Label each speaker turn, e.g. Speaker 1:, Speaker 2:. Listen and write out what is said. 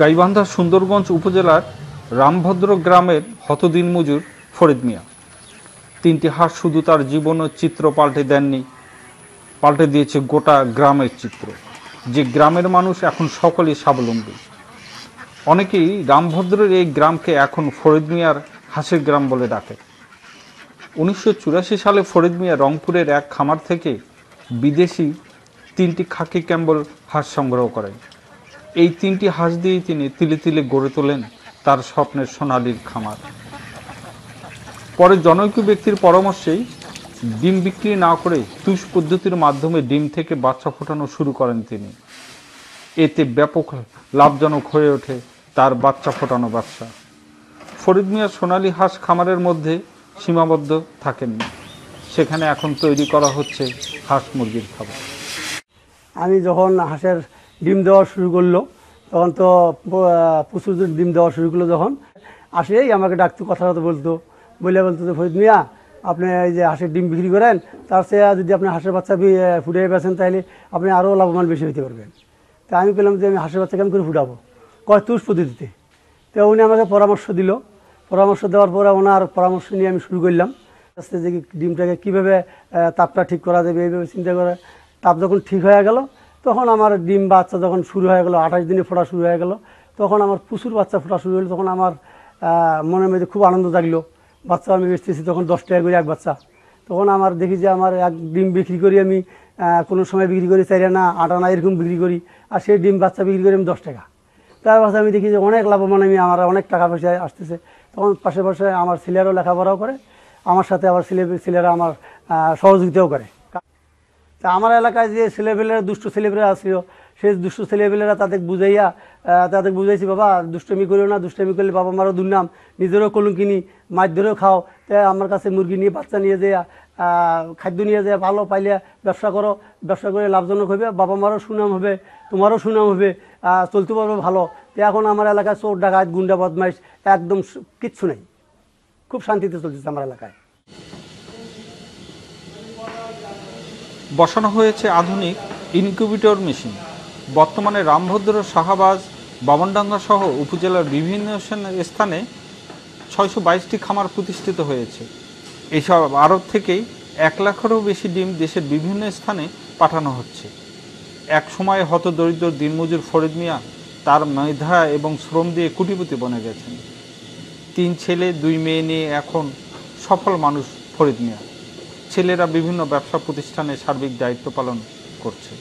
Speaker 1: গাইবান্ধা সুন্দরগঞ্জ উপজেলার রামভদ্র গ্রামের হতদিন মজুর ফরিদ মিয়া। তিনটি হাঁস শুধু তার জীবন ও চিত্র পাল্টে দেননি, পাল্টে দিয়েছে গোটা গ্রামের চিত্র। যে গ্রামের মানুষ এখন সকলেই স্বাবলম্বী। অনেকেই রামভদ্রের এই গ্রামকে এখন ফরিদ মিয়ার হাঁসের গ্রাম বলে ডাকে। 1984 সালে ফরিদ মিয়া রংপুরের এক খামার থেকে বিদেশি 3টি খাকি ক্যাম্বল হাঁস সংগ্রহ করেন। এই 3টি হাঁস দিয়েই তিনি তিলে তিলে গড়ে তোলেন তার স্বপ্নের সোনালীর খামার। পরে জনৈক ব্যক্তির পরামর্শেই ডিম বিক্রি না করে তুষ পদ্ধতির মাধ্যমে ডিম থেকে বাচ্চা ফোটানো শুরু করেন তিনি। এতে ব্যাপক লাভজনক হয়ে ওঠে তার বাচ্চা ফোটানো ব্যবসা। ফরিদ মিয়ার সোনালী হাঁস খামারের মধ্যে সীমাবদ্ধ থাকেননি, সেখানে এখন তৈরি করা হচ্ছে হাঁস মুরগির খাবার।
Speaker 2: আমি যখন হাঁসের ডিম দেওয়া শুরু করলো তখন তো প্রচুর ডিম দেওয়া শুরু করলো, যখন আসেই আমাকে ডাকতো, কথা বলতো যে ফরিদ মিয়া, আপনি এই যে হাঁসের ডিম বিক্রি করেন, তার চেয়ে যদি আপনি হাঁসের বাচ্চা ফুটিয়ে বেছেন তাহলে আপনি আরও লাভবান বেশি হতে পারবেন। তা আমি পেলাম যে আমি হাঁসের বাচ্চা কেমন করে ফুটাবো, কয় তুষ পদ্ধতিতে। তো উনি আমাকে পরামর্শ দিল, পরামর্শ দেওয়ার পরে ওনার পরামর্শ নিয়ে আমি শুরু করলাম আস্তে যে ডিমটাকে কীভাবে তাপটা ঠিক করা যাবে এইভাবে চিন্তা করে। তাপ যখন ঠিক হয়ে গেল তখন আমার ডিম বাচ্চা যখন শুরু হয়ে গেলো, 28 দিনে ফোটা শুরু হয়ে গেল, তখন আমার প্রচুর বাচ্চা ফোটা শুরু হলো। তখন আমার মনের মধ্যে খুব আনন্দ জাগলো। বাচ্চা আমি বেচতেছি তখন 10 টাকা করে এক বাচ্চা। তখন আমার দেখি যে আমার এক ডিম বিক্রি করি আমি, কোনো সময় বিক্রি করি 4 আনা 8 আনা এরকম বিক্রি করি, আর সেই ডিম বাচ্চা বিক্রি করি আমি 10 টাকা। তার পাশে আমি দেখি যে অনেক লাভবান আমি, আমার অনেক টাকা পয়সা আসতেছে। তখন পাশে পাশে আমার ছেলেরাও লেখাপড়াও করে, আমার সাথে আবার ছেলেরা আমার সহযোগিতাও করে। তা আমার এলাকায় যে ছেলেপেলেরা দুষ্ট ছেলেপেলেরা আসছিল, সেই দুষ্ট ছেলেপেলেরা তাদের বুঝাইছি, বাবা দুষ্টমি করিও না, দুষ্টমি করলে বাবা মারও দুর্নাম, নিজেরও কলঙ্কিনি, মাছ ধরেও খাও। তাই আমার কাছে মুরগি নিয়ে বাচ্চা নিয়ে যায়, খাদ্য নিয়ে যায়, ভালো পাইলে ব্যবসা করো, ব্যবসা করে লাভজনক হবে, বাবা মারও সুনাম হবে, তোমারও সুনাম হবে, চলতে পারবে ভালো। তো এখন আমার এলাকায় চোর ডাকাত গুন্ডা বদমাইশ একদম কিচ্ছু নেই, খুব শান্তিতে চলতেছে আমার এলাকায়।
Speaker 1: বসানো হয়েছে আধুনিক ইনকিউবেটর মেশিন। বর্তমানে রামভদ্র, শাহবাজ, বামনডাঙ্গা সহ উপজেলার বিভিন্ন স্থানে 622টি খামার প্রতিষ্ঠিত হয়েছে। এইসব আড়ত থেকেই 1 লাখেরও বেশি ডিম দেশের বিভিন্ন স্থানে পাঠানো হচ্ছে। এক সময় হতদরিদ্র দিনমজুর ফরিদ মিয়া তার মেধা এবং শ্রম দিয়ে কোটিপতি বনে গেছেন। 3 ছেলে 2 মেয়ে নিয়ে এখন সফল মানুষ ফরিদ মিয়া। ছেলেরা বিভিন্ন ব্যবসা প্রতিষ্ঠানে সার্বিক দায়িত্ব পালন করছে।